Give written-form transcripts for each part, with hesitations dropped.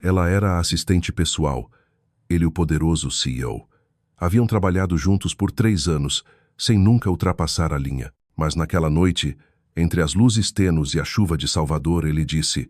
Ela era a assistente pessoal, ele o poderoso CEO. Haviam trabalhado juntos por 3 anos, sem nunca ultrapassar a linha. Mas naquela noite, entre as luzes tênues e a chuva de Salvador, ele disse: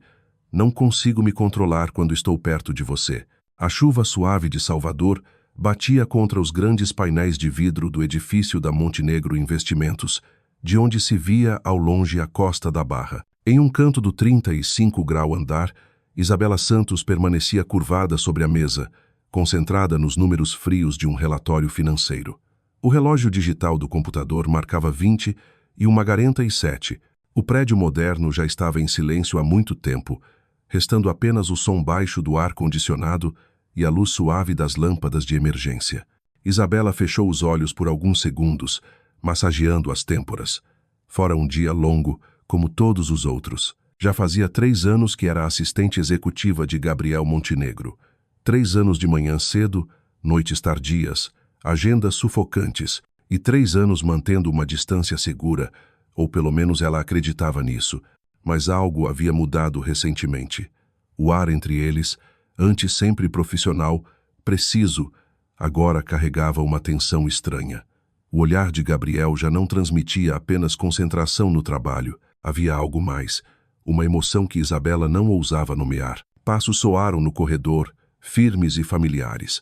"Não consigo me controlar quando estou perto de você." A chuva suave de Salvador batia contra os grandes painéis de vidro do edifício da Montenegro Investimentos, de onde se via ao longe a costa da Barra. Em um canto do 35° andar, Isabela Santos permanecia curvada sobre a mesa, concentrada nos números frios de um relatório financeiro. O relógio digital do computador marcava 20h47. O prédio moderno já estava em silêncio há muito tempo, restando apenas o som baixo do ar-condicionado e a luz suave das lâmpadas de emergência. Isabela fechou os olhos por alguns segundos, massageando as têmporas. Fora um dia longo, como todos os outros. Já fazia 3 anos que era assistente executiva de Gabriel Montenegro. 3 anos de manhã cedo, noites tardias, agendas sufocantes, e 3 anos mantendo uma distância segura, ou pelo menos ela acreditava nisso, mas algo havia mudado recentemente. O ar entre eles, antes sempre profissional, preciso, agora carregava uma tensão estranha. O olhar de Gabriel já não transmitia apenas concentração no trabalho, havia algo mais, uma emoção que Isabela não ousava nomear. Passos soaram no corredor, firmes e familiares.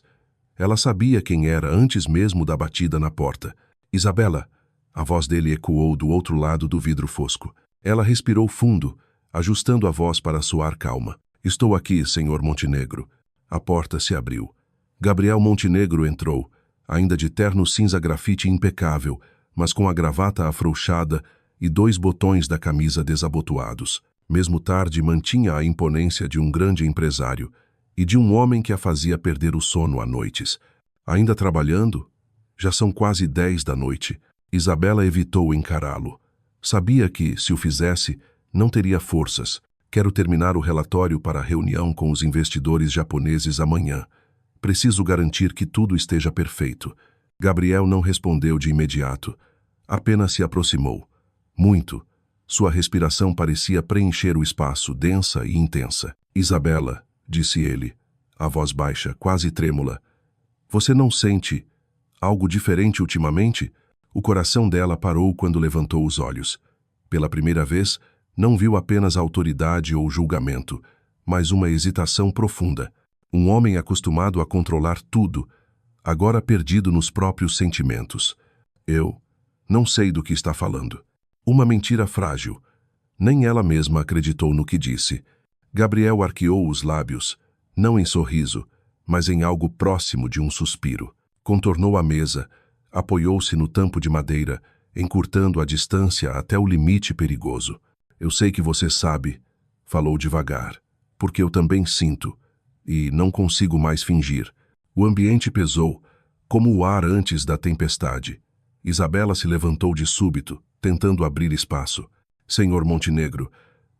Ela sabia quem era antes mesmo da batida na porta. "Isabela!" A voz dele ecoou do outro lado do vidro fosco. Ela respirou fundo, ajustando a voz para soar calma. "Estou aqui, senhor Montenegro." A porta se abriu. Gabriel Montenegro entrou, ainda de terno cinza grafite impecável, mas com a gravata afrouxada e 2 botões da camisa desabotoados. Mesmo tarde, mantinha a imponência de um grande empresário e de um homem que a fazia perder o sono à noites. "Ainda trabalhando?" "Já são quase 10 da noite." Isabela evitou encará-lo. Sabia que, se o fizesse, não teria forças. "Quero terminar o relatório para a reunião com os investidores japoneses amanhã. Preciso garantir que tudo esteja perfeito." Gabriel não respondeu de imediato. Apenas se aproximou. Muito. Sua respiração parecia preencher o espaço, densa e intensa. "Isabela", disse ele, a voz baixa, quase trêmula. "Você não sente algo diferente ultimamente?" O coração dela parou quando levantou os olhos. Pela primeira vez, não viu apenas autoridade ou julgamento, mas uma hesitação profunda. Um homem acostumado a controlar tudo, agora perdido nos próprios sentimentos. "Eu não sei do que está falando." Uma mentira frágil. Nem ela mesma acreditou no que disse. Gabriel arqueou os lábios, não em sorriso, mas em algo próximo de um suspiro. Contornou a mesa, apoiou-se no tampo de madeira, encurtando a distância até o limite perigoso. "Eu sei que você sabe", falou devagar, "porque eu também sinto, e não consigo mais fingir." O ambiente pesou, como o ar antes da tempestade. Isabela se levantou de súbito, tentando abrir espaço. "Senhor Montenegro,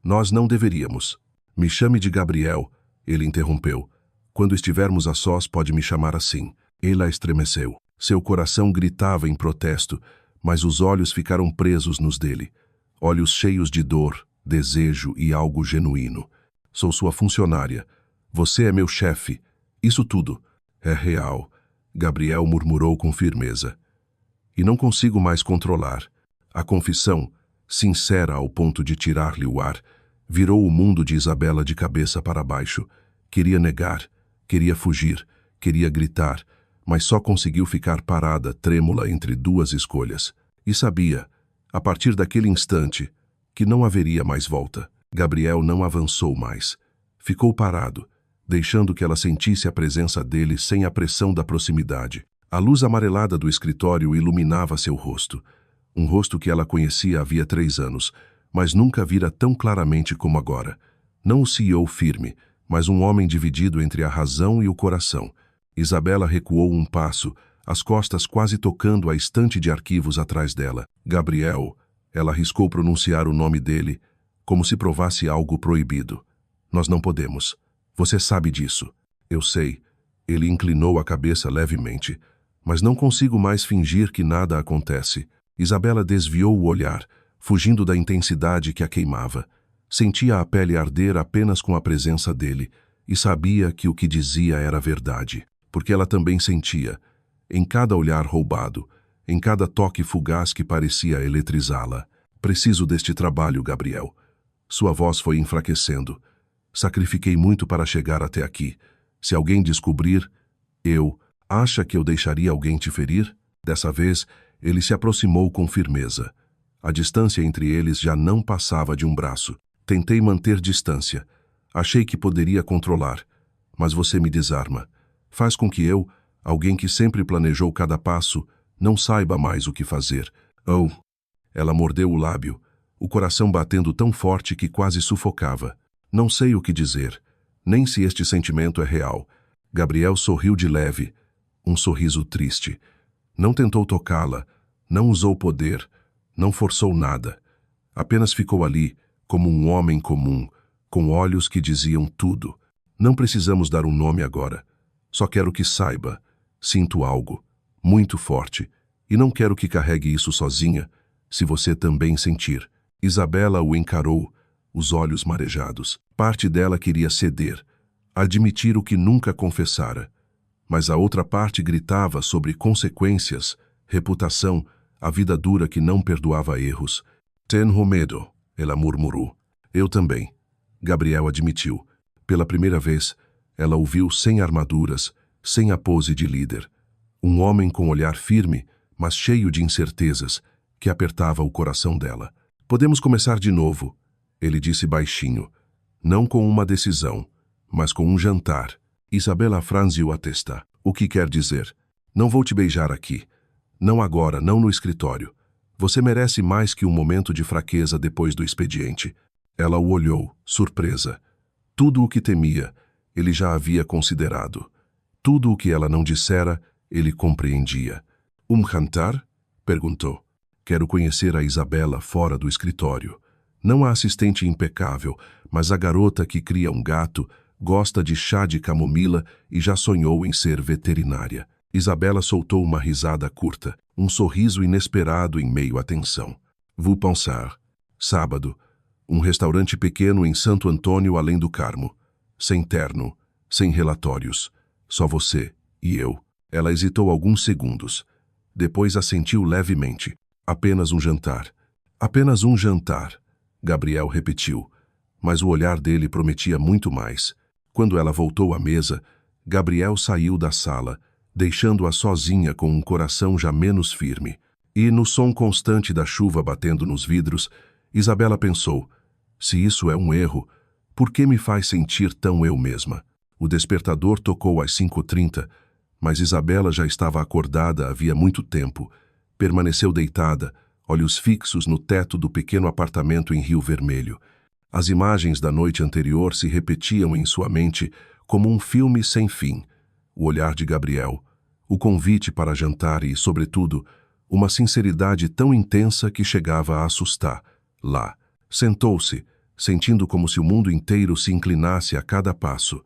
nós não deveríamos." "Me chame de Gabriel", ele interrompeu. "Quando estivermos a sós, pode me chamar assim." Ela estremeceu. Seu coração gritava em protesto, mas os olhos ficaram presos nos dele. Olhos cheios de dor, desejo e algo genuíno. "Sou sua funcionária. Você é meu chefe. Isso tudo é real", Gabriel murmurou com firmeza. "E não consigo mais controlar." A confissão, sincera ao ponto de tirar-lhe o ar, virou o mundo de Isabela de cabeça para baixo. Queria negar, queria fugir, queria gritar, mas só conseguiu ficar parada, trêmula entre 2 escolhas. E sabia, a partir daquele instante, que não haveria mais volta. Gabriel não avançou mais. Ficou parado, deixando que ela sentisse a presença dele sem a pressão da proximidade. A luz amarelada do escritório iluminava seu rosto. Um rosto que ela conhecia havia 3 anos, mas nunca vira tão claramente como agora. Não o CEO firme, mas um homem dividido entre a razão e o coração. Isabela recuou um passo, as costas quase tocando a estante de arquivos atrás dela. "Gabriel", ela arriscou pronunciar o nome dele, como se provasse algo proibido. "Nós não podemos. Você sabe disso." "Eu sei." Ele inclinou a cabeça levemente. "Mas não consigo mais fingir que nada acontece." Isabela desviou o olhar, fugindo da intensidade que a queimava. Sentia a pele arder apenas com a presença dele, e sabia que o que dizia era verdade, porque ela também sentia, em cada olhar roubado, em cada toque fugaz que parecia eletrizá-la. Preciso deste trabalho, Gabriel. Sua voz foi enfraquecendo. Sacrifiquei muito para chegar até aqui. Se alguém descobrir, acha que eu deixaria alguém te ferir? Dessa vez, ele se aproximou com firmeza. A distância entre eles já não passava de um braço. Tentei manter distância. Achei que poderia controlar. Mas você me desarma. Faz com que eu, alguém que sempre planejou cada passo, não saiba mais o que fazer. Oh! Ela mordeu o lábio, o coração batendo tão forte que quase sufocava. Não sei o que dizer, nem se este sentimento é real. Gabriel sorriu de leve, um sorriso triste. Não tentou tocá-la, não usou poder, não forçou nada. Apenas ficou ali, como um homem comum, com olhos que diziam tudo. Não precisamos dar um nome agora. Só quero que saiba. Sinto algo, muito forte, e não quero que carregue isso sozinha, se você também sentir. Isabela o encarou, os olhos marejados. Parte dela queria ceder, admitir o que nunca confessara. Mas a outra parte gritava sobre consequências, reputação, a vida dura que não perdoava erros. Tenho medo, ela murmurou. Eu também. Gabriel admitiu. Pela primeira vez, ela o viu sem armaduras, sem a pose de líder. Um homem com olhar firme, mas cheio de incertezas, que apertava o coração dela. Podemos começar de novo, ele disse baixinho. Não com uma decisão, mas com um jantar. Isabela franziu a testa. O que quer dizer? Não vou te beijar aqui. Não agora, não no escritório. Você merece mais que um momento de fraqueza depois do expediente. Ela o olhou, surpresa. Tudo o que temia, ele já havia considerado. Tudo o que ela não dissera, ele compreendia. Jantar? Perguntou. Quero conhecer a Isabela fora do escritório. Não a assistente impecável, mas a garota que cria um gato, gosta de chá de camomila e já sonhou em ser veterinária. Isabela soltou uma risada curta, um sorriso inesperado em meio à tensão. Vou pensar. Sábado. Um restaurante pequeno em Santo Antônio, além do Carmo. Sem terno, sem relatórios. Só você e eu. Ela hesitou alguns segundos. Depois assentiu levemente. Apenas um jantar. Apenas um jantar. Gabriel repetiu. Mas o olhar dele prometia muito mais. Quando ela voltou à mesa, Gabriel saiu da sala, deixando-a sozinha com um coração já menos firme. E, no som constante da chuva batendo nos vidros, Isabela pensou, se isso é um erro, por que me faz sentir tão eu mesma? O despertador tocou às 5h30, mas Isabela já estava acordada havia muito tempo. Permaneceu deitada, olhos fixos no teto do pequeno apartamento em Rio Vermelho. As imagens da noite anterior se repetiam em sua mente como um filme sem fim. O olhar de Gabriel, o convite para jantar e, sobretudo, uma sinceridade tão intensa que chegava a assustar. Lá, sentou-se, sentindo como se o mundo inteiro se inclinasse a cada passo.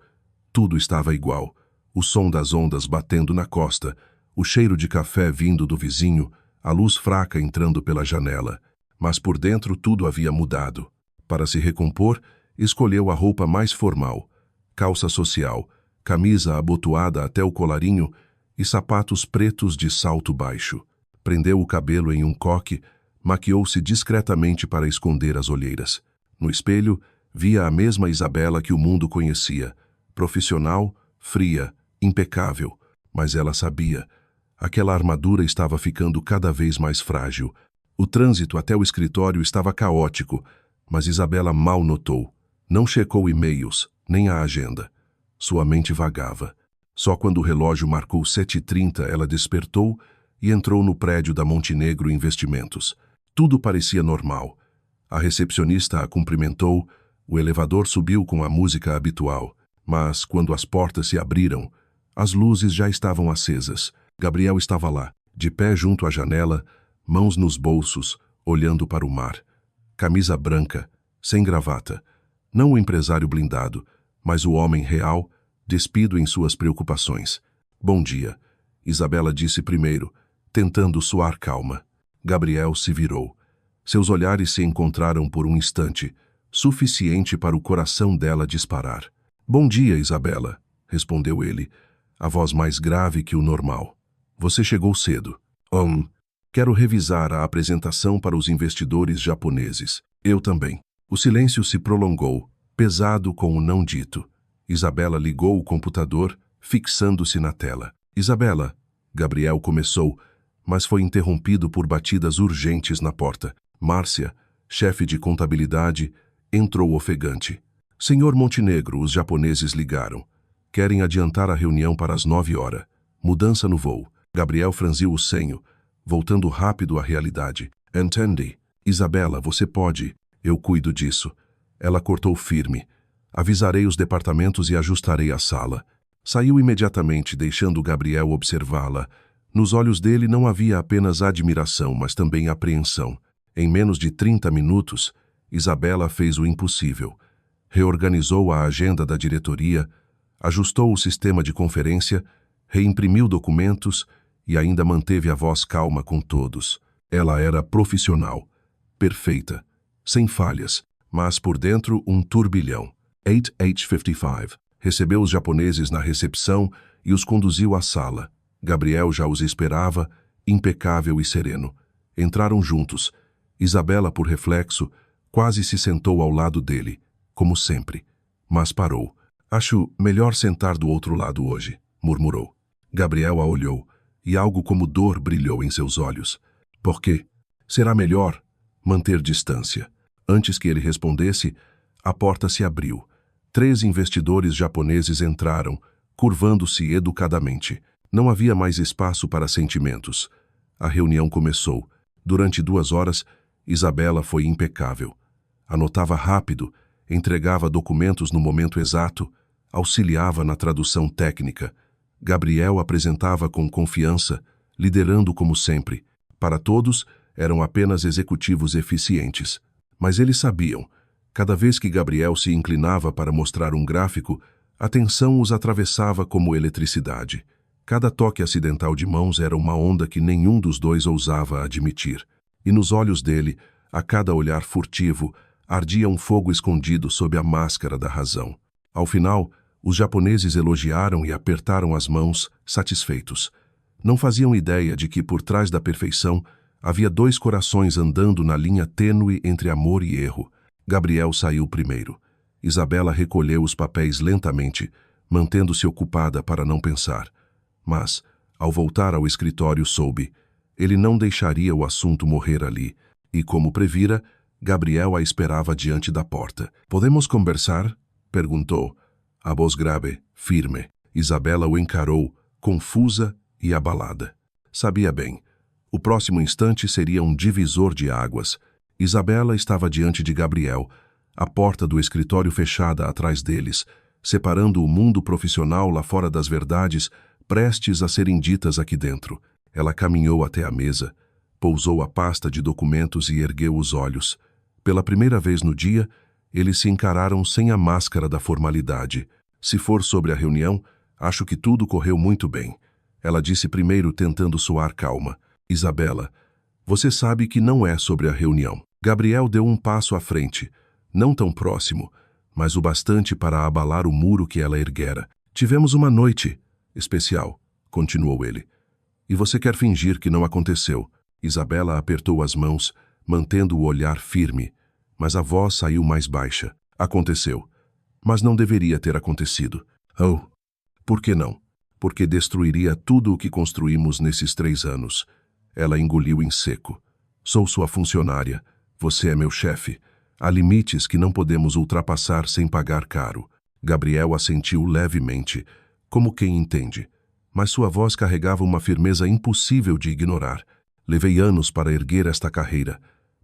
Tudo estava igual. O som das ondas batendo na costa, o cheiro de café vindo do vizinho, a luz fraca entrando pela janela. Mas por dentro tudo havia mudado. Para se recompor, escolheu a roupa mais formal. Calça social, camisa abotoada até o colarinho e sapatos pretos de salto baixo. Prendeu o cabelo em um coque, maquiou-se discretamente para esconder as olheiras. No espelho, via a mesma Isabela que o mundo conhecia. Profissional, fria, impecável. Mas ela sabia. Aquela armadura estava ficando cada vez mais frágil. O trânsito até o escritório estava caótico, mas Isabela mal notou. Não checou e-mails, nem a agenda. Sua mente vagava. Só quando o relógio marcou 7h30 ela despertou e entrou no prédio da Montenegro Investimentos. Tudo parecia normal. A recepcionista a cumprimentou, o elevador subiu com a música habitual. Mas, quando as portas se abriram, as luzes já estavam acesas. Gabriel estava lá, de pé junto à janela, mãos nos bolsos, olhando para o mar. Camisa branca, sem gravata. Não o empresário blindado, mas o homem real, despido em suas preocupações. Bom dia, Isabela disse primeiro, tentando soar calma. Gabriel se virou. Seus olhares se encontraram por um instante, suficiente para o coração dela disparar. Bom dia, Isabela, respondeu ele, a voz mais grave que o normal. Você chegou cedo. Quero revisar a apresentação para os investidores japoneses. Eu também. O silêncio se prolongou, pesado com o não dito. Isabela ligou o computador, fixando-se na tela. Isabela, Gabriel começou, mas foi interrompido por batidas urgentes na porta. Márcia, chefe de contabilidade, entrou ofegante. Senhor Montenegro, os japoneses ligaram. Querem adiantar a reunião para as 9 horas. Mudança no voo. Gabriel franziu o senho, voltando rápido à realidade. Entendi. Isabela, você pode. Eu cuido disso. Ela cortou firme. Avisarei os departamentos e ajustarei a sala. Saiu imediatamente, deixando Gabriel observá-la. Nos olhos dele não havia apenas admiração, mas também apreensão. Em menos de 30 minutos, Isabela fez o impossível. Reorganizou a agenda da diretoria, ajustou o sistema de conferência, reimprimiu documentos e ainda manteve a voz calma com todos. Ela era profissional, perfeita, sem falhas, mas por dentro um turbilhão. 8H55 recebeu os japoneses na recepção e os conduziu à sala. Gabriel já os esperava, impecável e sereno. Entraram juntos. Isabela, por reflexo, quase se sentou ao lado dele, como sempre. Mas parou. Acho melhor sentar do outro lado hoje, murmurou. Gabriel a olhou, e algo como dor brilhou em seus olhos. Por quê? Será melhor manter distância. Antes que ele respondesse, a porta se abriu. 3 investidores japoneses entraram, curvando-se educadamente. Não havia mais espaço para sentimentos. A reunião começou. Durante 2 horas, Isabela foi impecável. Anotava rápido, entregava documentos no momento exato, auxiliava na tradução técnica. Gabriel apresentava com confiança, liderando como sempre. Para todos, eram apenas executivos eficientes. Mas eles sabiam. Cada vez que Gabriel se inclinava para mostrar um gráfico, a tensão os atravessava como eletricidade. Cada toque acidental de mãos era uma onda que nenhum dos dois ousava admitir. E nos olhos dele, a cada olhar furtivo, ardia um fogo escondido sob a máscara da razão. Ao final, os japoneses elogiaram e apertaram as mãos, satisfeitos. Não faziam ideia de que, por trás da perfeição, havia 2 corações andando na linha tênue entre amor e erro. Gabriel saiu primeiro. Isabela recolheu os papéis lentamente, mantendo-se ocupada para não pensar. Mas, ao voltar ao escritório, soube. Ele não deixaria o assunto morrer ali, e, como previra, Gabriel a esperava diante da porta. "Podemos conversar?" perguntou. A voz grave, firme. Isabela o encarou, confusa e abalada. Sabia bem. O próximo instante seria um divisor de águas. Isabela estava diante de Gabriel, a porta do escritório fechada atrás deles, separando o mundo profissional lá fora das verdades, prestes a serem ditas aqui dentro. Ela caminhou até a mesa, pousou a pasta de documentos e ergueu os olhos. Pela primeira vez no dia, eles se encararam sem a máscara da formalidade. "Se for sobre a reunião, acho que tudo correu muito bem." Ela disse primeiro, tentando soar calma. "Isabela, você sabe que não é sobre a reunião." Gabriel deu um passo à frente, não tão próximo, mas o bastante para abalar o muro que ela erguera. "Tivemos uma noite especial", continuou ele. "E você quer fingir que não aconteceu." Isabela apertou as mãos, mantendo o olhar firme, mas a voz saiu mais baixa. "Aconteceu. Mas não deveria ter acontecido." "Oh, por que não?" "Porque destruiria tudo o que construímos nesses 3 anos." Ela engoliu em seco. "Sou sua funcionária. Você é meu chefe. Há limites que não podemos ultrapassar sem pagar caro." Gabriel assentiu levemente, como quem entende. Mas sua voz carregava uma firmeza impossível de ignorar. "Levei anos para erguer esta carreira,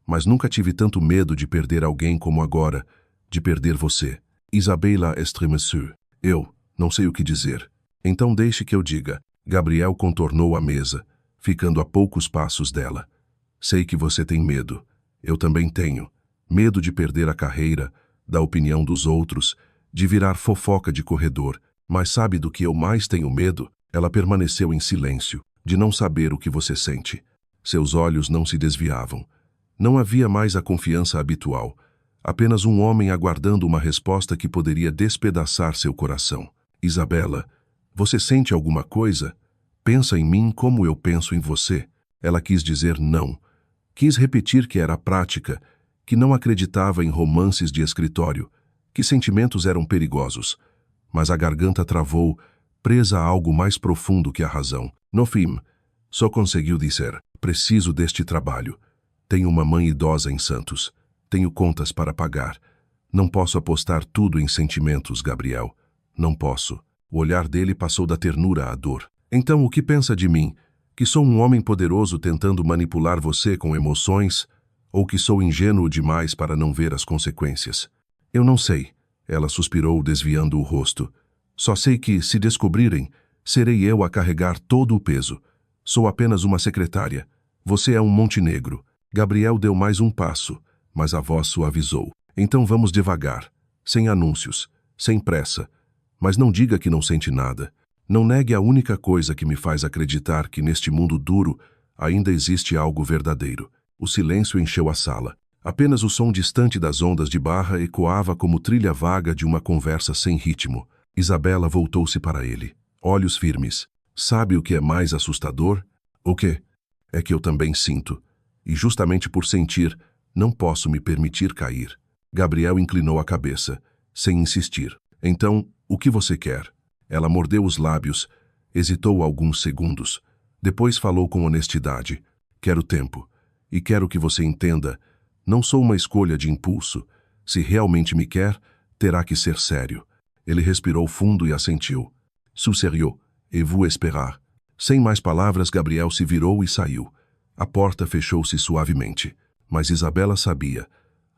mas nunca tive tanto medo de perder alguém como agora, de perder você." Isabela estremeceu. "Eu não sei o que dizer." "Então deixe que eu diga." Gabriel contornou a mesa, ficando a poucos passos dela. "Sei que você tem medo. Eu também tenho. Medo de perder a carreira, da opinião dos outros, de virar fofoca de corredor. Mas sabe do que eu mais tenho medo?" Ela permaneceu em silêncio, "de não saber o que você sente." Seus olhos não se desviavam. Não havia mais a confiança habitual. Apenas um homem aguardando uma resposta que poderia despedaçar seu coração. Isabela, você sente alguma coisa? Pensa em mim como eu penso em você. Ela quis dizer não. Quis repetir que era prática, que não acreditava em romances de escritório, que sentimentos eram perigosos. Mas a garganta travou, presa a algo mais profundo que a razão. No fim, só conseguiu dizer: preciso deste trabalho. Tenho uma mãe idosa em Santos. Tenho contas para pagar. Não posso apostar tudo em sentimentos, Gabriel. Não posso. O olhar dele passou da ternura à dor. Então, o que pensa de mim? Que sou um homem poderoso tentando manipular você com emoções? Ou que sou ingênuo demais para não ver as consequências? Eu não sei. Ela suspirou, desviando o rosto. Só sei que, se descobrirem, serei eu a carregar todo o peso. Sou apenas uma secretária. Você é um Montenegro. Gabriel deu mais um passo, mas a voz suavizou. Então vamos devagar, sem anúncios, sem pressa. Mas não diga que não sente nada. Não negue a única coisa que me faz acreditar que neste mundo duro ainda existe algo verdadeiro. O silêncio encheu a sala. Apenas o som distante das ondas de barra ecoava como trilha vaga de uma conversa sem ritmo. Isabela voltou-se para ele, olhos firmes. Sabe o que é mais assustador? O quê? É que eu também sinto. E justamente por sentir, não posso me permitir cair. Gabriel inclinou a cabeça, sem insistir. Então, o que você quer? Ela mordeu os lábios, hesitou alguns segundos. Depois falou com honestidade. Quero tempo. E quero que você entenda. Não sou uma escolha de impulso. Se realmente me quer, terá que ser sério. Ele respirou fundo e assentiu. Sous sérieux, et vous esperar. Sem mais palavras, Gabriel se virou e saiu. A porta fechou-se suavemente. Mas Isabela sabia.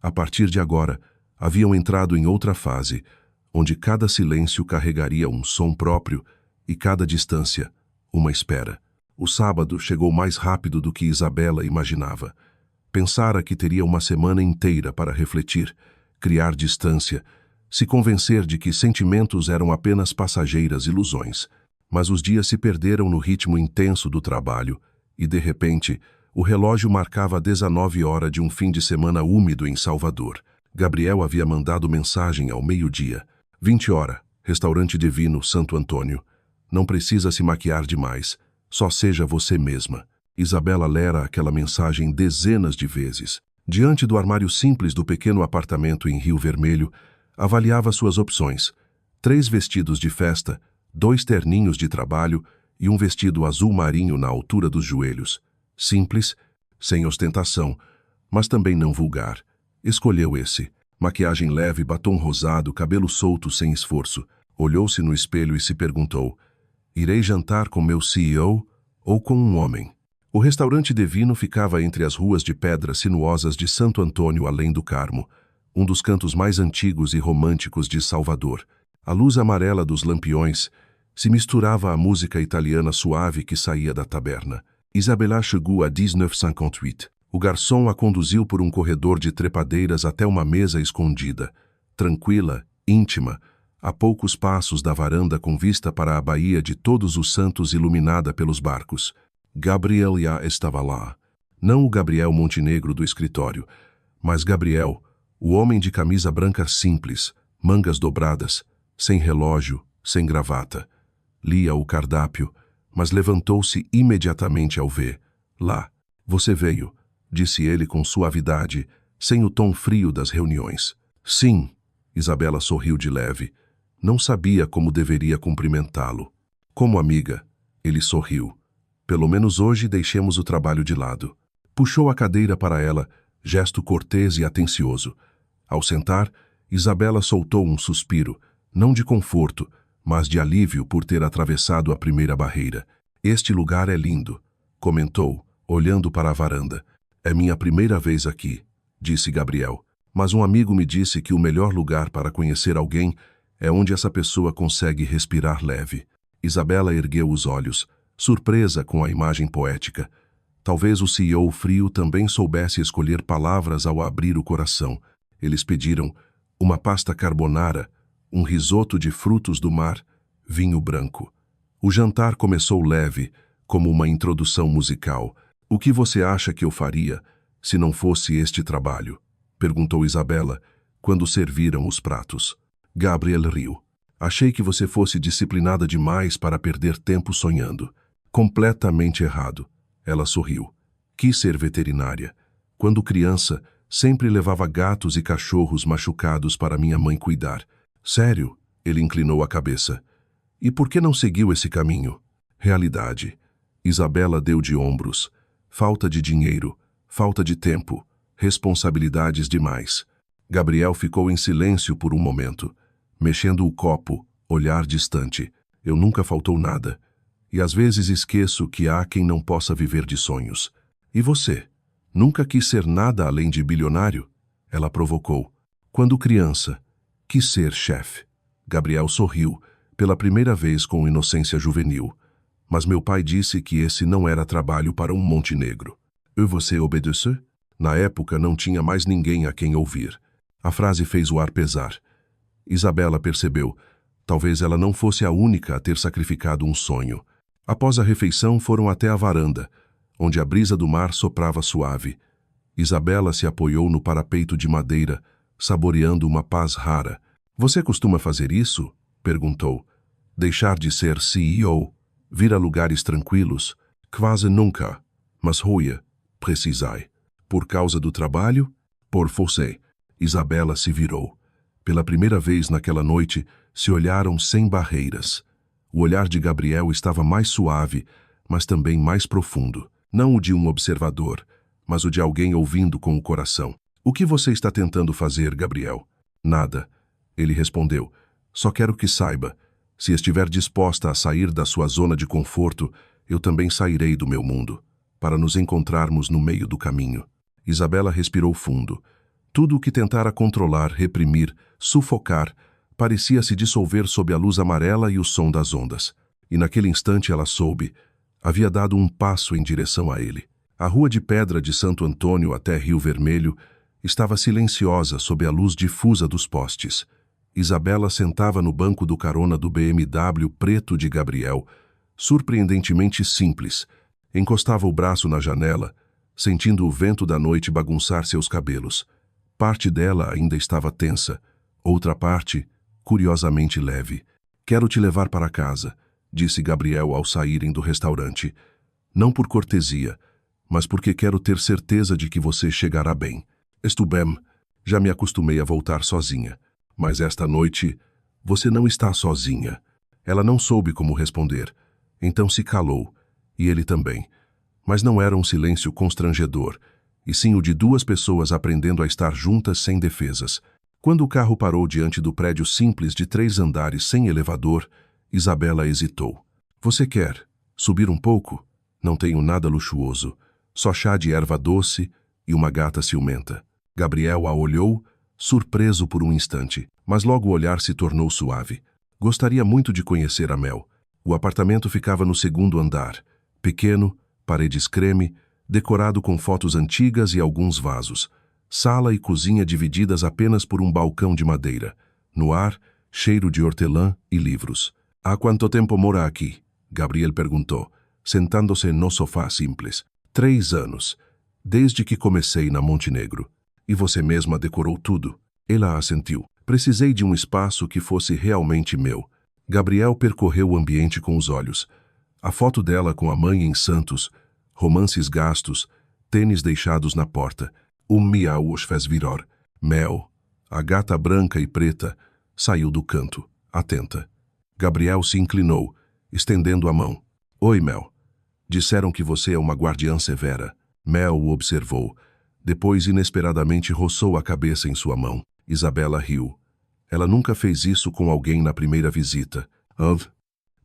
A partir de agora, haviam entrado em outra fase, onde cada silêncio carregaria um som próprio e cada distância, uma espera. O sábado chegou mais rápido do que Isabela imaginava. Pensara que teria uma semana inteira para refletir, criar distância, se convencer de que sentimentos eram apenas passageiras ilusões. Mas os dias se perderam no ritmo intenso do trabalho e, de repente, o relógio marcava 19 horas de um fim de semana úmido em Salvador. Gabriel havia mandado mensagem ao meio-dia. 20 horas, restaurante Divino, Santo Antônio. Não precisa se maquiar demais, só seja você mesma. Isabela lera aquela mensagem dezenas de vezes. Diante do armário simples do pequeno apartamento em Rio Vermelho, avaliava suas opções. 3 vestidos de festa, 2 terninhos de trabalho e um vestido azul marinho na altura dos joelhos. Simples, sem ostentação, mas também não vulgar. Escolheu esse. Maquiagem leve, batom rosado, cabelo solto sem esforço. Olhou-se no espelho e se perguntou: irei jantar com meu CEO ou com um homem? O restaurante Divino ficava entre as ruas de pedras sinuosas de Santo Antônio, além do Carmo, um dos cantos mais antigos e românticos de Salvador. A luz amarela dos lampiões se misturava à música italiana suave que saía da taberna. Isabela chegou a 19h58. O garçom a conduziu por um corredor de trepadeiras até uma mesa escondida, tranquila, íntima, a poucos passos da varanda com vista para a Baía de Todos os Santos iluminada pelos barcos. Gabriel já estava lá. Não o Gabriel Montenegro do escritório, mas Gabriel, o homem de camisa branca simples, mangas dobradas, sem relógio, sem gravata. Lia o cardápio, mas levantou-se imediatamente ao ver. Lá. Você veio, disse ele com suavidade, sem o tom frio das reuniões. Sim, Isabela sorriu de leve. Não sabia como deveria cumprimentá-lo. Como amiga, ele sorriu. Pelo menos hoje deixemos o trabalho de lado. Puxou a cadeira para ela, gesto cortês e atencioso. Ao sentar, Isabela soltou um suspiro, não de conforto, mas de alívio por ter atravessado a primeira barreira. Este lugar é lindo, comentou, olhando para a varanda. É minha primeira vez aqui, disse Gabriel, mas um amigo me disse que o melhor lugar para conhecer alguém é onde essa pessoa consegue respirar leve. Isabela ergueu os olhos, surpresa com a imagem poética. Talvez o CEO frio também soubesse escolher palavras ao abrir o coração. Eles pediram uma pasta carbonara, um risoto de frutos do mar, vinho branco. O jantar começou leve, como uma introdução musical. O que você acha que eu faria se não fosse este trabalho? Perguntou Isabela, quando serviram os pratos. Gabriel riu. Achei que você fosse disciplinada demais para perder tempo sonhando. Completamente errado. Ela sorriu. Quis ser veterinária. Quando criança, sempre levava gatos e cachorros machucados para minha mãe cuidar. Sério? Ele inclinou a cabeça. E por que não seguiu esse caminho? Realidade. Isabela deu de ombros. Falta de dinheiro, falta de tempo, responsabilidades demais. Gabriel ficou em silêncio por um momento, mexendo o copo, olhar distante. Eu nunca faltou nada. E às vezes esqueço que há quem não possa viver de sonhos. E você? Nunca quis ser nada além de bilionário? Ela provocou. Quando criança, quis ser chefe. Gabriel sorriu, pela primeira vez com inocência juvenil. Mas meu pai disse que esse não era trabalho para um Montenegro. E você obedeceu? Na época não tinha mais ninguém a quem ouvir. A frase fez o ar pesar. Isabela percebeu. Talvez ela não fosse a única a ter sacrificado um sonho. Após a refeição foram até a varanda, onde a brisa do mar soprava suave. Isabela se apoiou no parapeito de madeira, saboreando uma paz rara. Você costuma fazer isso? Perguntou. Deixar de ser CEO? Vir a lugares tranquilos? Quase nunca. Mas Roia, precisai. Por causa do trabalho? Por você. Isabela se virou. Pela primeira vez naquela noite, se olharam sem barreiras. O olhar de Gabriel estava mais suave, mas também mais profundo. Não o de um observador, mas o de alguém ouvindo com o coração. O que você está tentando fazer, Gabriel? Nada. Ele respondeu. Só quero que saiba. Se estiver disposta a sair da sua zona de conforto, eu também sairei do meu mundo, para nos encontrarmos no meio do caminho. Isabela respirou fundo. Tudo o que tentara controlar, reprimir, sufocar, parecia se dissolver sob a luz amarela e o som das ondas. E naquele instante ela soube. Havia dado um passo em direção a ele. A rua de pedra de Santo Antônio até Rio Vermelho estava silenciosa sob a luz difusa dos postes. Isabela sentava no banco do carona do BMW preto de Gabriel, surpreendentemente simples. Encostava o braço na janela, sentindo o vento da noite bagunçar seus cabelos. Parte dela ainda estava tensa, outra parte, curiosamente leve. Quero te levar para casa, disse Gabriel ao saírem do restaurante. Não por cortesia, mas porque quero ter certeza de que você chegará bem. Estou bem, já me acostumei a voltar sozinha. Mas esta noite, você não está sozinha. Ela não soube como responder. Então se calou, e ele também. Mas não era um silêncio constrangedor, e sim o de duas pessoas aprendendo a estar juntas sem defesas. Quando o carro parou diante do prédio simples de 3 andares sem elevador, Isabela hesitou. Você quer subir um pouco? Não tenho nada luxuoso, só chá de erva doce e uma gata ciumenta. Gabriel a olhou, surpreso por um instante, mas logo o olhar se tornou suave. Gostaria muito de conhecer a Mel. O apartamento ficava no 2º andar, pequeno, paredes creme, decorado com fotos antigas e alguns vasos. Sala e cozinha divididas apenas por um balcão de madeira. No ar, cheiro de hortelã e livros. Há quanto tempo mora aqui? Gabriel perguntou, sentando-se no sofá simples. 3 anos, desde que comecei na Montenegro. E você mesma decorou tudo? Ela assentiu. Precisei de um espaço que fosse realmente meu. Gabriel percorreu o ambiente com os olhos. A foto dela com a mãe em Santos, romances gastos, tênis deixados na porta. Miau os fez virar. Mel, a gata branca e preta, saiu do canto, atenta. Gabriel se inclinou, estendendo a mão. Oi, Mel. Disseram que você é uma guardiã severa. Mel o observou. Depois, inesperadamente, roçou a cabeça em sua mão. Isabela riu. Ela nunca fez isso com alguém na primeira visita.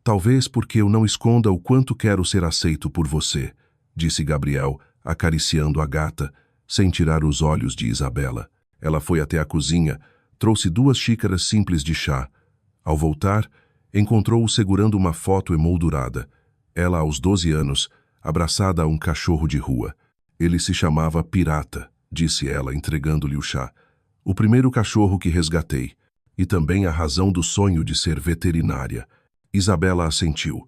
Talvez porque eu não esconda o quanto quero ser aceito por você, disse Gabriel, acariciando a gata, sem tirar os olhos de Isabela. Ela foi até a cozinha, trouxe 2 xícaras simples de chá. Ao voltar, encontrou-o segurando uma foto emoldurada. Ela aos 12 anos, abraçada a um cachorro de rua. Ele se chamava Pirata, disse ela, entregando-lhe o chá. O primeiro cachorro que resgatei, e também a razão do sonho de ser veterinária. Isabela assentiu.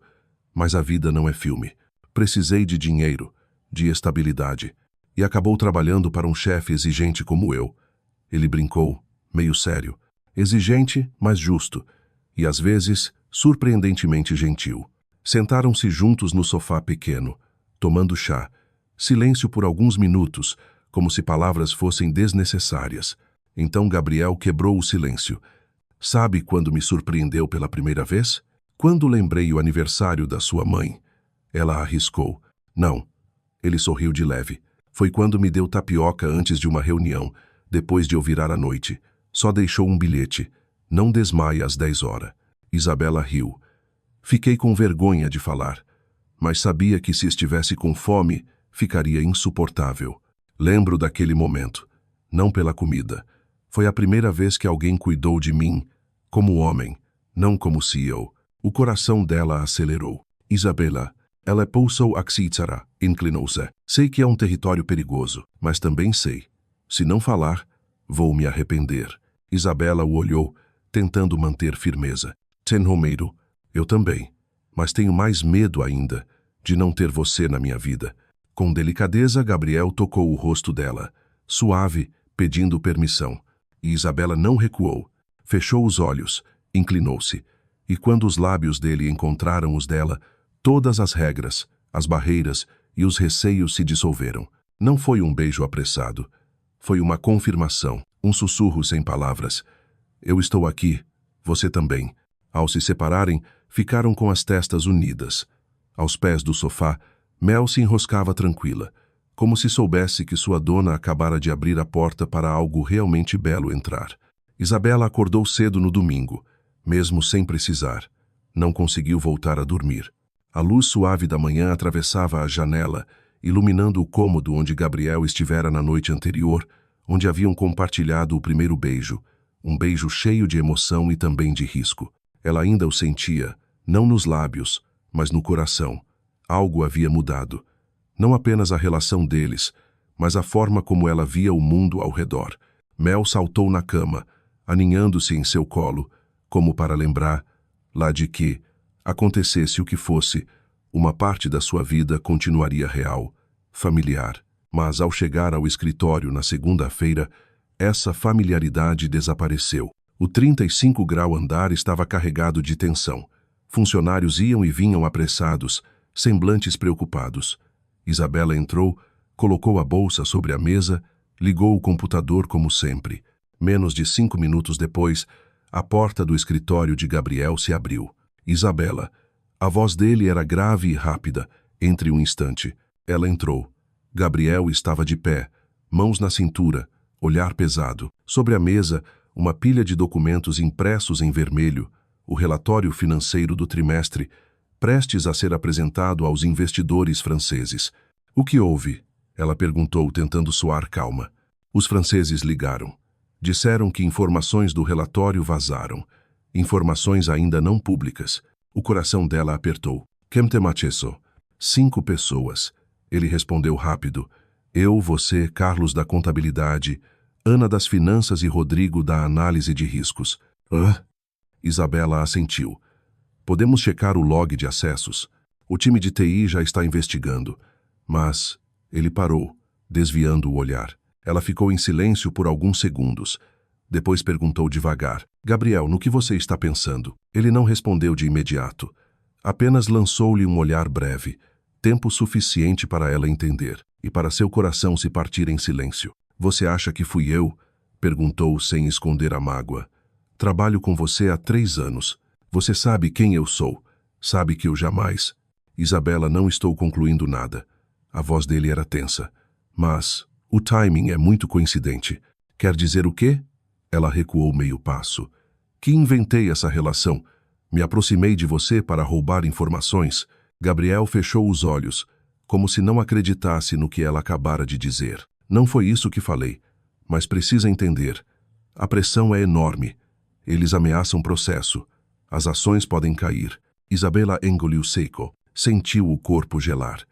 Mas a vida não é filme. Precisei de dinheiro, de estabilidade, e acabou trabalhando para um chefe exigente como eu. Ele brincou, meio sério, exigente, mas justo, e às vezes surpreendentemente gentil. Sentaram-se juntos no sofá pequeno, tomando chá. Silêncio por alguns minutos, como se palavras fossem desnecessárias. Então Gabriel quebrou o silêncio. Sabe quando me surpreendeu pela primeira vez? Quando lembrei o aniversário da sua mãe. Ela arriscou. Não. Ele sorriu de leve. Foi quando me deu tapioca antes de uma reunião, depois de eu virar à noite. Só deixou um bilhete. Não desmaie às 10 horas. Isabela riu. Fiquei com vergonha de falar, mas sabia que se estivesse com fome, ficaria insuportável. Lembro daquele momento. Não pela comida. Foi a primeira vez que alguém cuidou de mim, como homem, não como CEO. O coração dela acelerou. Isabela, ela pulsou a Xícara, inclinou-se. Sei que é um território perigoso, mas também sei. Se não falar, vou me arrepender. Isabela o olhou, tentando manter firmeza. Ten Romeiro, eu também, mas tenho mais medo ainda de não ter você na minha vida. Com delicadeza, Gabriel tocou o rosto dela, suave, pedindo permissão. E Isabela não recuou. Fechou os olhos, inclinou-se. E quando os lábios dele encontraram os dela, todas as regras, as barreiras e os receios se dissolveram. Não foi um beijo apressado. Foi uma confirmação, um sussurro sem palavras. Eu estou aqui, você também. Ao se separarem, ficaram com as testas unidas. Aos pés do sofá, Mel se enroscava tranquila, como se soubesse que sua dona acabara de abrir a porta para algo realmente belo entrar. Isabela acordou cedo no domingo, mesmo sem precisar. Não conseguiu voltar a dormir. A luz suave da manhã atravessava a janela, iluminando o cômodo onde Gabriel estivera na noite anterior, onde haviam compartilhado o primeiro beijo, um beijo cheio de emoção e também de risco. Ela ainda o sentia, não nos lábios, mas no coração. Algo havia mudado. Não apenas a relação deles, mas a forma como ela via o mundo ao redor. Mel saltou na cama, aninhando-se em seu colo, como para lembrar, lá de que, acontecesse o que fosse, uma parte da sua vida continuaria real, familiar. Mas ao chegar ao escritório na segunda-feira, essa familiaridade desapareceu. O 35° andar estava carregado de tensão. Funcionários iam e vinham apressados, semblantes preocupados. Isabela entrou, colocou a bolsa sobre a mesa, ligou o computador como sempre. Menos de 5 minutos depois, a porta do escritório de Gabriel se abriu. Isabela. A voz dele era grave e rápida. Entre um instante, ela entrou. Gabriel estava de pé, mãos na cintura, olhar pesado. Sobre a mesa, uma pilha de documentos impressos em vermelho, o relatório financeiro do trimestre, prestes a ser apresentado aos investidores franceses. O que houve? Ela perguntou, tentando soar calma. Os franceses ligaram. Disseram que informações do relatório vazaram. Informações ainda não públicas. O coração dela apertou. Quem te machesso? 5 pessoas. Ele respondeu rápido. Eu, você, Carlos da contabilidade, Ana das finanças e Rodrigo da análise de riscos. Hã? Isabela assentiu. Podemos checar o log de acessos. O time de TI já está investigando. Mas ele parou, desviando o olhar. Ela ficou em silêncio por alguns segundos. Depois perguntou devagar. Gabriel, no que você está pensando? Ele não respondeu de imediato. Apenas lançou-lhe um olhar breve, tempo suficiente para ela entender, e para seu coração se partir em silêncio. Você acha que fui eu? Perguntou sem esconder a mágoa. Trabalho com você há 3 anos. Você sabe quem eu sou. Sabe que eu jamais... Isabela, não estou concluindo nada. A voz dele era tensa. Mas o timing é muito coincidente. Quer dizer o quê? Ela recuou meio passo. Que inventei essa relação. Me aproximei de você para roubar informações. Gabriel fechou os olhos, como se não acreditasse no que ela acabara de dizer. Não foi isso que falei, mas precisa entender. A pressão é enorme. Eles ameaçam processo. As ações podem cair. Isabela engoliu seco. Sentiu o corpo gelar.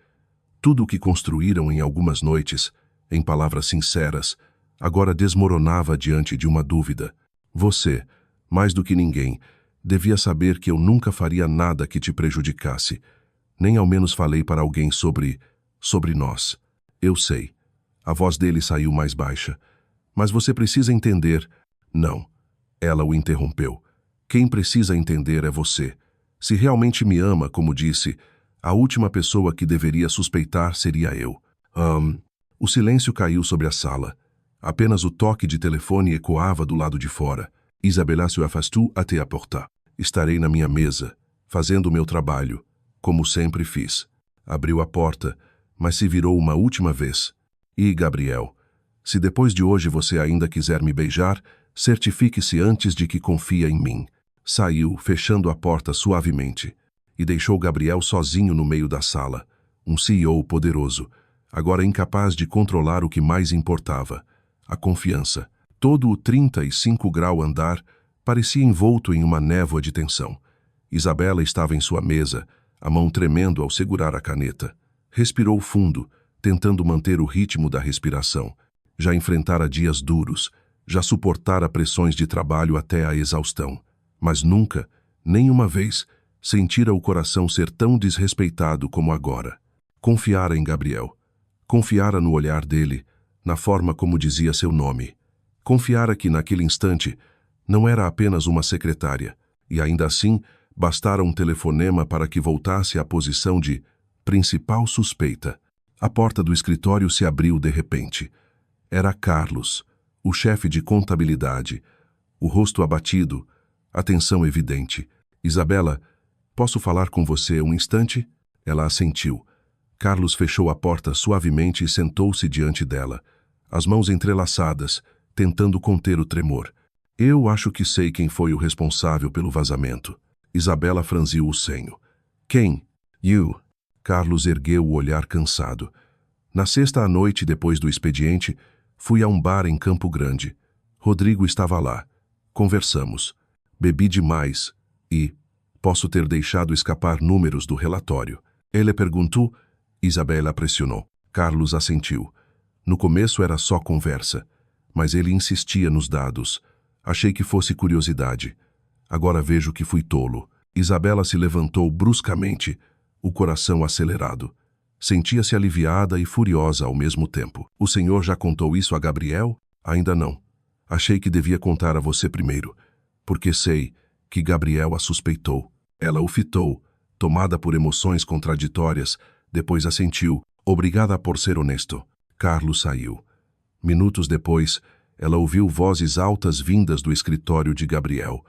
Tudo o que construíram em algumas noites, em palavras sinceras, agora desmoronava diante de uma dúvida. Você, mais do que ninguém, devia saber que eu nunca faria nada que te prejudicasse. Nem ao menos falei para alguém sobre nós. Eu sei. A voz dele saiu mais baixa. Mas você precisa entender, Não. Ela o interrompeu. Quem precisa entender é você. Se realmente me ama, como disse, a última pessoa que deveria suspeitar seria eu. O silêncio caiu sobre a sala. Apenas o toque de telefone ecoava do lado de fora. Isabela se afastou até a porta. Estarei na minha mesa, fazendo o meu trabalho, como sempre fiz. Abriu a porta, mas se virou uma última vez. E, Gabriel, se depois de hoje você ainda quiser me beijar, certifique-se antes de que confia em mim. Saiu, fechando a porta suavemente, e deixou Gabriel sozinho no meio da sala. Um CEO poderoso, agora incapaz de controlar o que mais importava, a confiança. Todo o 35° andar parecia envolto em uma névoa de tensão. Isabela estava em sua mesa, a mão tremendo ao segurar a caneta. Respirou fundo, tentando manter o ritmo da respiração. Já enfrentara dias duros, já suportara pressões de trabalho até a exaustão. Mas nunca, nem uma vez, sentira o coração ser tão desrespeitado como agora. Confiara em Gabriel. Confiara no olhar dele, na forma como dizia seu nome. Confiara que, naquele instante, não era apenas uma secretária, e ainda assim, bastara um telefonema para que voltasse à posição de principal suspeita. A porta do escritório se abriu de repente. Era Carlos, o chefe de contabilidade, o rosto abatido, a tensão evidente. Isabela, posso falar com você um instante? Ela assentiu. Carlos fechou a porta suavemente e sentou-se diante dela, as mãos entrelaçadas, tentando conter o tremor. Eu acho que sei quem foi o responsável pelo vazamento. Isabela franziu o senho. Quem? You. Carlos ergueu o olhar cansado. Na sexta à noite, depois do expediente, fui a um bar em Campo Grande. Rodrigo estava lá. Conversamos. Bebi demais e posso ter deixado escapar números do relatório. Ele perguntou. Isabela pressionou. Carlos assentiu. No começo era só conversa, mas ele insistia nos dados. Achei que fosse curiosidade. Agora vejo que fui tolo. Isabela se levantou bruscamente, o coração acelerado. Sentia-se aliviada e furiosa ao mesmo tempo. O senhor já contou isso a Gabriel? Ainda não. Achei que devia contar a você primeiro, porque sei que Gabriel a suspeitou. Ela o fitou, tomada por emoções contraditórias, depois assentiu, obrigada por ser honesto. Carlos saiu. Minutos depois, ela ouviu vozes altas vindas do escritório de Gabriel.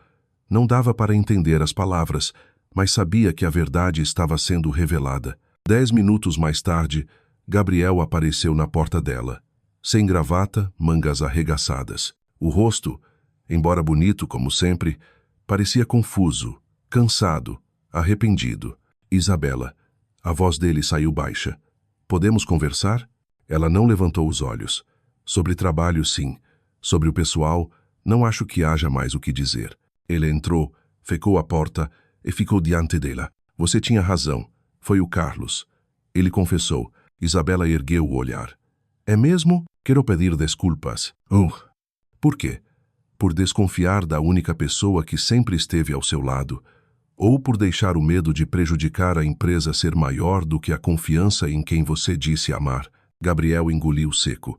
Não dava para entender as palavras, mas sabia que a verdade estava sendo revelada. 10 minutos mais tarde, Gabriel apareceu na porta dela, sem gravata, mangas arregaçadas. O rosto, embora bonito como sempre, parecia confuso, cansado, arrependido. Isabela. A voz dele saiu baixa. Podemos conversar? Ela não levantou os olhos. Sobre trabalho, sim. Sobre o pessoal, não acho que haja mais o que dizer. Ele entrou, fechou a porta e ficou diante dela. Você tinha razão. Foi o Carlos. Ele confessou. Isabela ergueu o olhar. É mesmo? Quero pedir desculpas. Por quê? Por desconfiar da única pessoa que sempre esteve ao seu lado, ou por deixar o medo de prejudicar a empresa ser maior do que a confiança em quem você disse amar. Gabriel engoliu seco.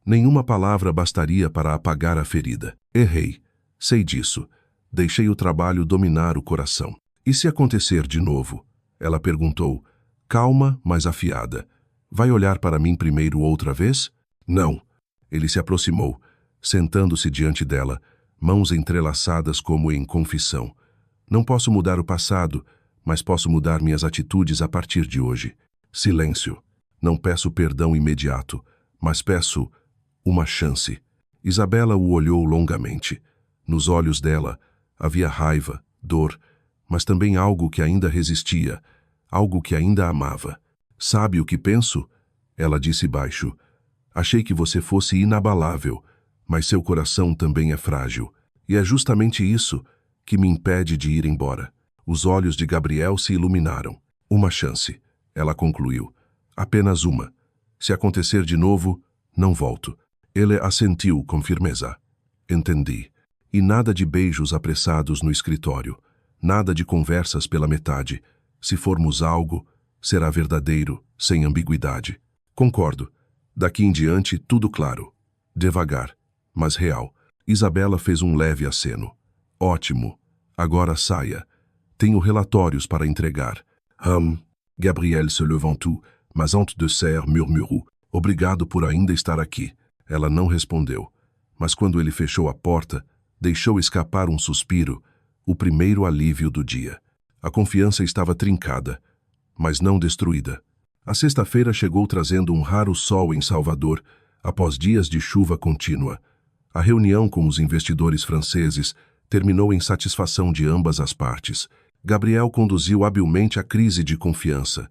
Nenhuma palavra bastaria para apagar a ferida. Errei. Sei disso. Deixei o trabalho dominar o coração. E se acontecer de novo? Ela perguntou, calma, mas afiada. Vai olhar para mim primeiro outra vez? Não. Ele se aproximou, sentando-se diante dela, mãos entrelaçadas como em confissão. Não posso mudar o passado, mas posso mudar minhas atitudes a partir de hoje. Silêncio. Não peço perdão imediato, mas peço uma chance. Isabela o olhou longamente. Nos olhos dela havia raiva, dor, mas também algo que ainda resistia, algo que ainda amava. Sabe o que penso? Ela disse baixo. Achei que você fosse inabalável, mas seu coração também é frágil. E é justamente isso que me impede de ir embora. Os olhos de Gabriel se iluminaram. Uma chance, ela concluiu. Apenas uma. Se acontecer de novo, não volto. Ele assentiu com firmeza. Entendi. E nada de beijos apressados no escritório. Nada de conversas pela metade. Se formos algo, será verdadeiro, sem ambiguidade. Concordo. Daqui em diante, tudo claro. Devagar, mas real. Isabela fez um leve aceno. Ótimo. Agora saia. Tenho relatórios para entregar. Gabriel se levantou, mas antes de sair murmurou: obrigado por ainda estar aqui. Ela não respondeu, mas quando ele fechou a porta, deixou escapar um suspiro, o primeiro alívio do dia. A confiança estava trincada, mas não destruída. A sexta-feira chegou trazendo um raro sol em Salvador, após dias de chuva contínua. A reunião com os investidores franceses terminou em satisfação de ambas as partes. Gabriel conduziu habilmente a crise de confiança,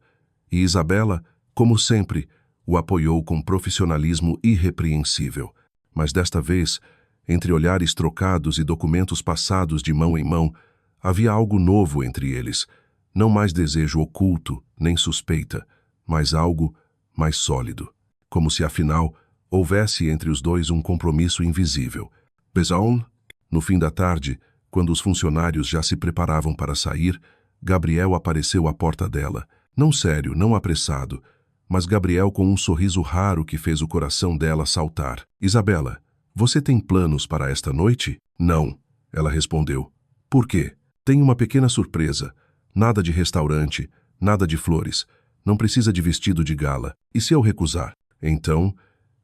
e Isabela, como sempre, o apoiou com profissionalismo irrepreensível. Mas desta vez, entre olhares trocados e documentos passados de mão em mão, havia algo novo entre eles. Não mais desejo oculto, nem suspeita, mas algo mais sólido. Como se, afinal, houvesse entre os dois um compromisso invisível. Besoin, no fim da tarde, quando os funcionários já se preparavam para sair, Gabriel apareceu à porta dela. Não sério, não apressado, mas Gabriel com um sorriso raro que fez o coração dela saltar. Isabela, você tem planos para esta noite? Não, ela respondeu. Por quê? Tenho uma pequena surpresa. Nada de restaurante, nada de flores. Não precisa de vestido de gala. E se eu recusar? Então,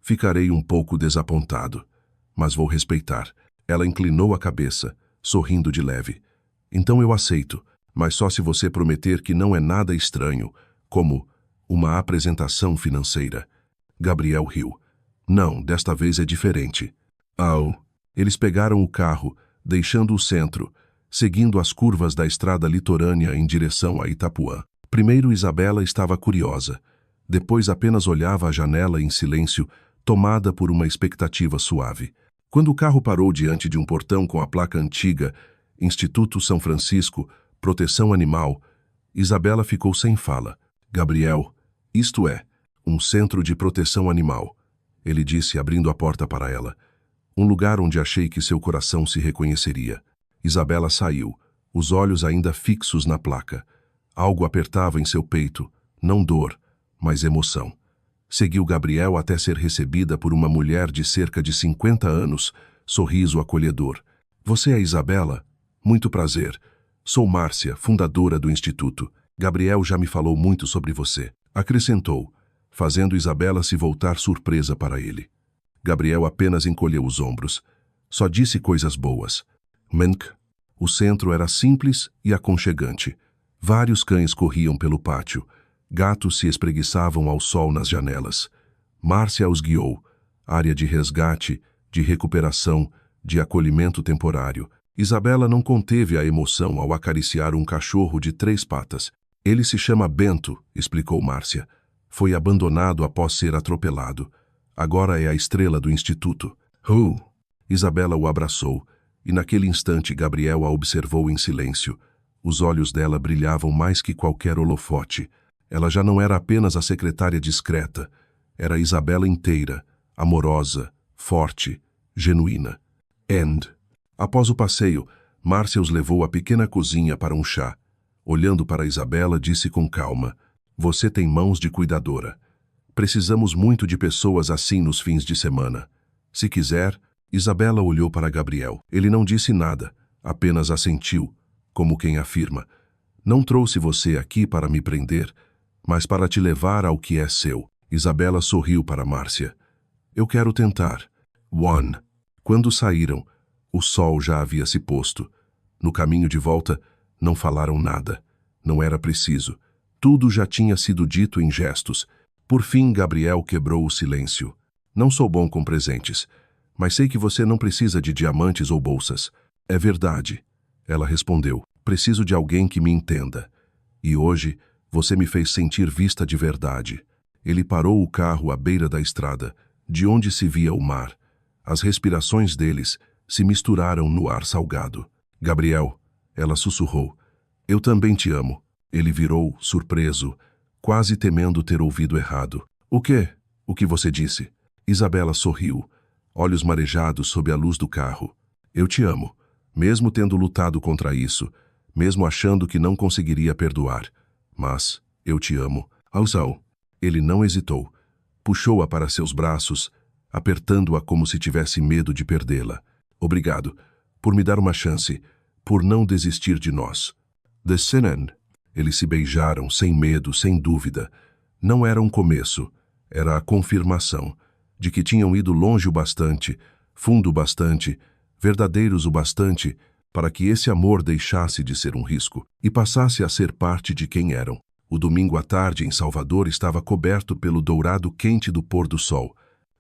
ficarei um pouco desapontado. Mas vou respeitar. Ela inclinou a cabeça, sorrindo de leve. Então eu aceito, mas só se você prometer que não é nada estranho, como uma apresentação financeira. Gabriel riu. Não, desta vez é diferente. Eles pegaram o carro, deixando o centro, seguindo as curvas da estrada litorânea em direção a Itapuã. Primeiro Isabela estava curiosa. Depois apenas olhava a janela em silêncio, tomada por uma expectativa suave. Quando o carro parou diante de um portão com a placa antiga, Instituto São Francisco, Proteção Animal, Isabela ficou sem fala. Gabriel, isto é, um centro de proteção animal, ele disse abrindo a porta para ela. Um lugar onde achei que seu coração se reconheceria. Isabela saiu, os olhos ainda fixos na placa. Algo apertava em seu peito, não dor, mas emoção. Seguiu Gabriel até ser recebida por uma mulher de cerca de 50 anos, sorriso acolhedor. Você é Isabela? Muito prazer. Sou Márcia, fundadora do Instituto. Gabriel já me falou muito sobre você. Acrescentou, fazendo Isabela se voltar surpresa para ele. Gabriel apenas encolheu os ombros. Só disse coisas boas. O centro era simples e aconchegante. Vários cães corriam pelo pátio. Gatos se espreguiçavam ao sol nas janelas. Márcia os guiou. Área de resgate, de recuperação, de acolhimento temporário. Isabela não conteve a emoção ao acariciar um cachorro de 3 patas. Ele se chama Bento, explicou Márcia. Foi abandonado após ser atropelado. Agora é a estrela do Instituto. Isabela o abraçou, e naquele instante Gabriel a observou em silêncio. Os olhos dela brilhavam mais que qualquer holofote. Ela já não era apenas a secretária discreta. Era a Isabela inteira, amorosa, forte, genuína. Após o passeio, Márcia os levou à pequena cozinha para um chá. Olhando para Isabela, disse com calma, você tem mãos de cuidadora. Precisamos muito de pessoas assim nos fins de semana. Se quiser, Isabela olhou para Gabriel. Ele não disse nada, apenas assentiu, como quem afirma, não trouxe você aqui para me prender, mas para te levar ao que é seu. Isabela sorriu para Márcia. Eu quero tentar. Quando saíram, o sol já havia se posto. No caminho de volta, não falaram nada. Não era preciso. Tudo já tinha sido dito em gestos. Por fim, Gabriel quebrou o silêncio. Não sou bom com presentes, mas sei que você não precisa de diamantes ou bolsas. É verdade. Ela respondeu. Preciso de alguém que me entenda. E hoje, você me fez sentir vista de verdade. Ele parou o carro à beira da estrada, de onde se via o mar. As respirações deles se misturaram no ar salgado. Gabriel, ela sussurrou. Eu também te amo. Ele virou, surpreso, quase temendo ter ouvido errado. O quê? O que você disse? Isabela sorriu, olhos marejados sob a luz do carro. Eu te amo, mesmo tendo lutado contra isso, mesmo achando que não conseguiria perdoar. Mas eu te amo. Ele não hesitou. Puxou-a para seus braços, apertando-a como se tivesse medo de perdê-la. Obrigado por me dar uma chance, por não desistir de nós. The Sinan. Eles se beijaram, sem medo, sem dúvida. Não era um começo, era a confirmação de que tinham ido longe o bastante, fundo o bastante, verdadeiros o bastante, para que esse amor deixasse de ser um risco e passasse a ser parte de quem eram. O domingo à tarde em Salvador estava coberto pelo dourado quente do pôr do sol.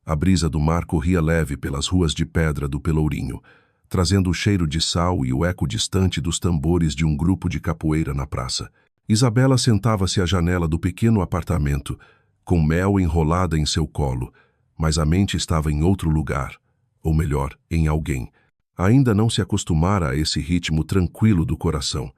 A brisa do mar corria leve pelas ruas de pedra do Pelourinho, trazendo o cheiro de sal e o eco distante dos tambores de um grupo de capoeira na praça. Isabela sentava-se à janela do pequeno apartamento, com Mel enrolada em seu colo, mas a mente estava em outro lugar, ou melhor, em alguém. Ainda não se acostumara a esse ritmo tranquilo do coração.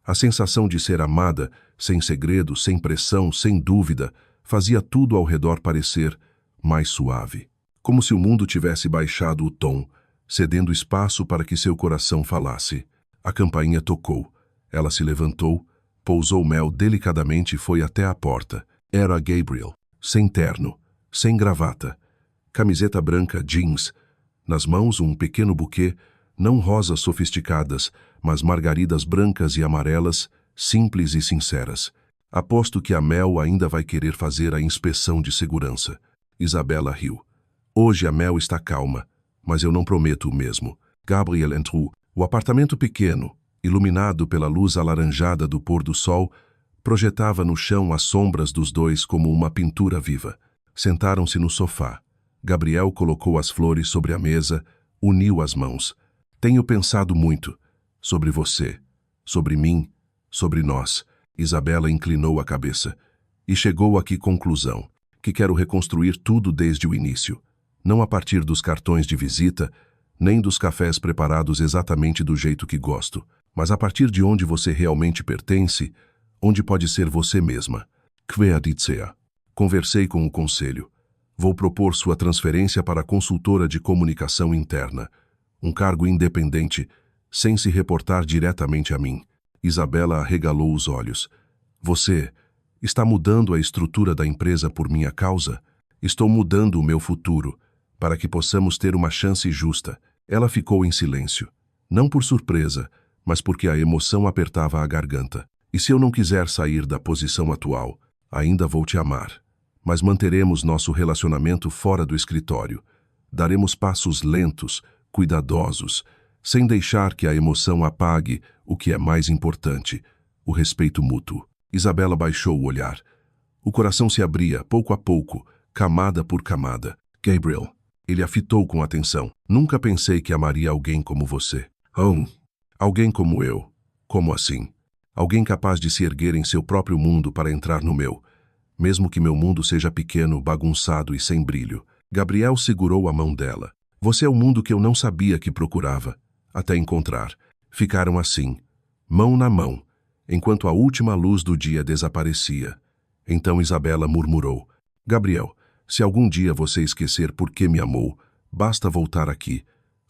A sensação de ser amada, sem segredo, sem pressão, sem dúvida, fazia tudo ao redor parecer mais suave. Como se o mundo tivesse baixado o tom, cedendo espaço para que seu coração falasse. A campainha tocou. Ela se levantou, pousou Mel delicadamente e foi até a porta. Era Gabriel, sem terno, sem gravata. Camiseta branca, jeans. Nas mãos um pequeno buquê, não rosas sofisticadas, mas margaridas brancas e amarelas, simples e sinceras. Aposto que a Mel ainda vai querer fazer a inspeção de segurança. Isabela riu. Hoje a Mel está calma, mas eu não prometo o mesmo. Gabriel entrou. O apartamento pequeno, iluminado pela luz alaranjada do pôr do sol, projetava no chão as sombras dos dois como uma pintura viva. Sentaram-se no sofá. Gabriel colocou as flores sobre a mesa, uniu as mãos. Tenho pensado muito sobre você, sobre mim, sobre nós. Isabela inclinou a cabeça e chegou a que conclusão? Que quero reconstruir tudo desde o início. Não a partir dos cartões de visita, nem dos cafés preparados exatamente do jeito que gosto, mas a partir de onde você realmente pertence, onde pode ser você mesma. Kveaditsea. Conversei com o conselho. Vou propor sua transferência para consultora de comunicação interna, um cargo independente, sem se reportar diretamente a mim. Isabela arregalou os olhos. Você está mudando a estrutura da empresa por minha causa? Estou mudando o meu futuro, para que possamos ter uma chance justa. Ela ficou em silêncio. Não por surpresa, mas porque a emoção apertava a garganta. E se eu não quiser sair da posição atual, ainda vou te amar. Mas manteremos nosso relacionamento fora do escritório. Daremos passos lentos, cuidadosos, sem deixar que a emoção apague o que é mais importante, o respeito mútuo. Isabela baixou o olhar. O coração se abria, pouco a pouco, camada por camada. Gabriel. Ele a fitou com atenção. Nunca pensei que amaria alguém como você. Alguém como eu. Como assim? Alguém capaz de se erguer em seu próprio mundo para entrar no meu. Mesmo que meu mundo seja pequeno, bagunçado e sem brilho. Gabriel segurou a mão dela. Você é o mundo que eu não sabia que procurava, até encontrar. Ficaram assim, mão na mão, enquanto a última luz do dia desaparecia. Então Isabela murmurou. Gabriel, se algum dia você esquecer por que me amou, basta voltar aqui,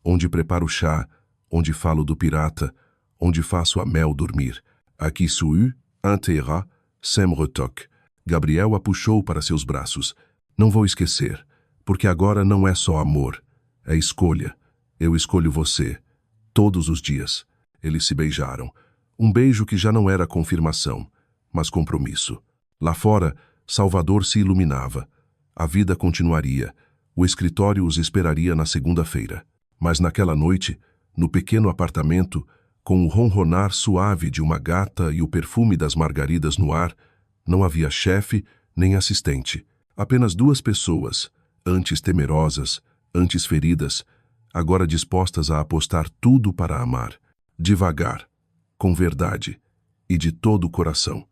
onde preparo chá, onde falo do pirata, onde faço a Mel dormir. Aqui sou inteirat, sem retoque. Gabriel a puxou para seus braços. Não vou esquecer, porque agora não é só amor, é escolha. Eu escolho você, todos os dias. Eles se beijaram. Um beijo que já não era confirmação, mas compromisso. Lá fora, Salvador se iluminava. A vida continuaria. O escritório os esperaria na segunda-feira. Mas naquela noite, no pequeno apartamento, com o ronronar suave de uma gata e o perfume das margaridas no ar, não havia chefe nem assistente. Apenas duas pessoas, antes temerosas, antes feridas, agora dispostas a apostar tudo para amar. Devagar, com verdade e de todo o coração.